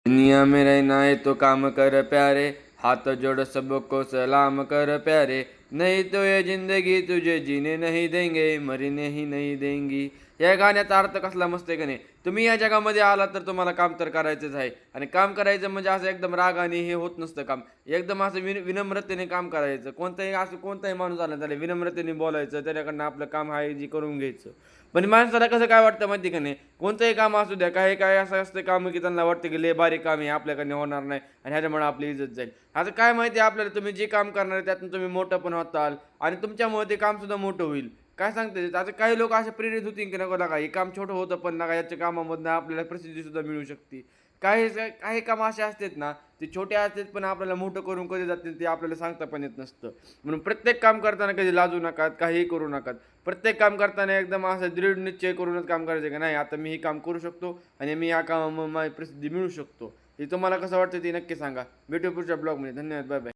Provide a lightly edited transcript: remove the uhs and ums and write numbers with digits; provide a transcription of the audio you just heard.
दुनिया में रहना है तो काम कर प्यारे, हाथ जोड़ सबको सलाम कर प्यारे, नहीं तो ये जिंदगी तुझे जीने नहीं देंगे, मरने ही नहीं देंगी. या गाण्याचा अर्थ कसला मस्त आहे का नाही. तुम्ही या जगामध्ये आलात तर तुम्हाला काम तर करायचंच आहे. आणि काम करायचं म्हणजे असं एकदम रागाने हे होत नसतं काम. एकदम असं विनम्रतेने काम करायचं. कोणताही असं कोणताही माणूस आला त्याला विनम्रतेने बोलायचं, त्याच्याकडनं आपलं काम आहे जे करून घ्यायचं. पण माणसाला कसं काय वाटतं माहिती का नाही, कोणतंही काम असू द्या, काही काय असं असतं काम की त्यांना वाटतं की लय बारीक काम आहे, आपल्याकडनं होणार नाही आणि ह्याच्यामुळे आपली इज्जत जाईल. आता काय माहिती आपल्याला, तुम्ही जे काम करणार आहे त्यातून तुम्ही मोठं पण होताल आणि तुमच्यामुळे ते काम सुद्धा मोठं होईल. काय सांगते, आता काही लोक असे प्रेरित होतील की नको नका हे काम छोटं होतं पण नका याच्या कामामधनं आपल्याला प्रसिद्धी सुद्धा मिळू शकते. काही काही काम असे असतात ना, ते छोटे असतात पण आपल्याला मोठं करून कधी जातील ते आपल्याला सांगता पण येत नसतं. म्हणून प्रत्येक काम करताना कधी लाजू नका, काहीही करू नका. प्रत्येक काम करताना एकदम असं दृढ निश्चय करूनच काम करायचं की नाही, आता मी हे काम करू शकतो आणि मी या कामामुळे माझी प्रसिद्धी मिळू शकतो. हे तुम्हाला कसं वाटतं ते नक्की सांगा. भेटू पुढच्या ब्लॉगमध्ये. धन्यवाद. Bye bye.